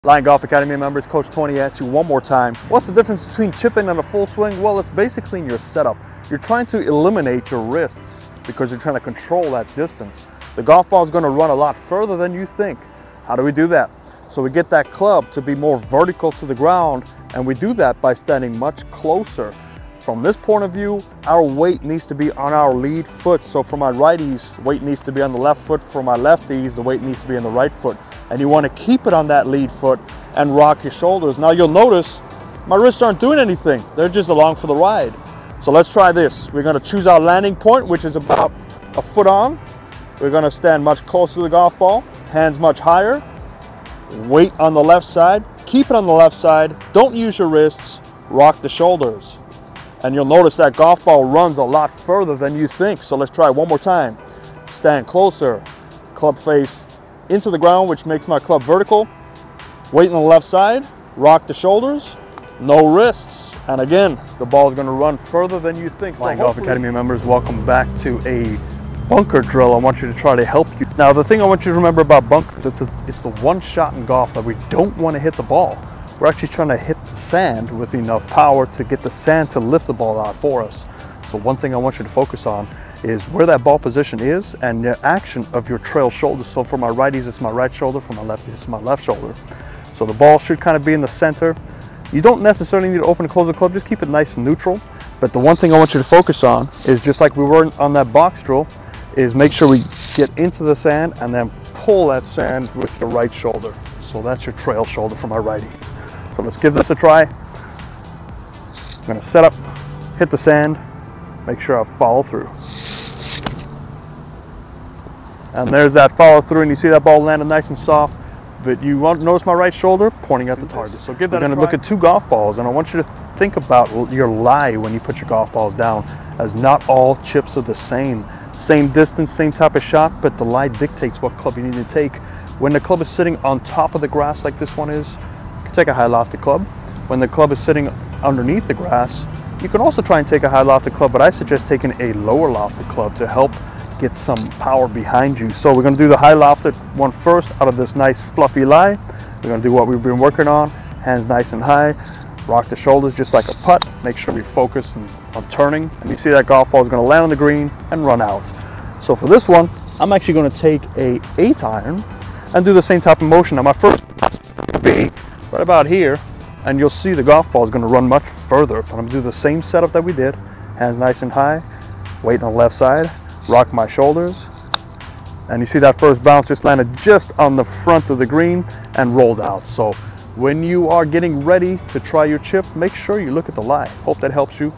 Lion Golf Academy members, Coach Tony at you one more time. What's the difference between chipping and a full swing? Well, it's basically in your setup. You're trying to eliminate your wrists because you're trying to control that distance. The golf ball is going to run a lot further than you think. How do we do that? So we get that club to be more vertical to the ground, and we do that by standing much closer. From this point of view, our weight needs to be on our lead foot. So for my righties, weight needs to be on the left foot. For my lefties, the weight needs to be on the right foot. And you want to keep it on that lead foot and rock your shoulders. Now you'll notice my wrists aren't doing anything. They're just along for the ride. So let's try this. We're going to choose our landing point, which is about a foot on. We're going to stand much closer to the golf ball, hands much higher, weight on the left side, keep it on the left side, don't use your wrists, rock the shoulders. And you'll notice that golf ball runs a lot further than you think. So let's try one more time. Stand closer, club face into the ground, which makes my club vertical. Weight on the left side, rock the shoulders, no wrists. And again, the ball is going to run further than you think. So Lion Golf Academy members, welcome back to a bunker drill. I want you to try to help you. Now, the thing I want you to remember about bunkers, it's the one shot in golf that we don't want to hit the ball. We're actually trying to hit the sand with enough power to get the sand to lift the ball out for us. So one thing I want you to focus on is where that ball position is and the action of your trail shoulders. So for my righties, it's my right shoulder. For my lefties, it's my left shoulder. So the ball should kind of be in the center. You don't necessarily need to open and close the club. Just keep it nice and neutral. But the one thing I want you to focus on is, just like we were on that box drill, is make sure we get into the sand and then pull that sand with your right shoulder. So that's your trail shoulder for my righties. So let's give this a try. I'm going to set up, hit the sand, make sure I follow through. And there's that follow through, and you see that ball landing nice and soft. But you won't notice my right shoulder pointing at the target. So give that a try. We're going to look at two golf balls, and I want you to think about your lie when you put your golf balls down, as not all chips are the same. Same distance, same type of shot, but the lie dictates what club you need to take. When the club is sitting on top of the grass like this one is, you can take a high lofted club. When the club is sitting underneath the grass, you can also try and take a high lofted club, but I suggest taking a lower lofted club to help get some power behind you. So we're going to do the high lofted one first out of this nice fluffy lie. We're going to do what we've been working on, hands nice and high, rock the shoulders just like a putt, make sure we focus on turning, and you see that golf ball is going to land on the green and run out. So for this one, I'm actually going to take a 8-iron and do the same type of motion. Now my first pass will be right about here, and you'll see the golf ball is going to run much further. But I'm going to do the same setup that we did, hands nice and high, weight on the left side, rock my shoulders, and you see that first bounce just landed just on the front of the green and rolled out. So when you are getting ready to try your chip, make sure you look at the lie. Hope that helps you.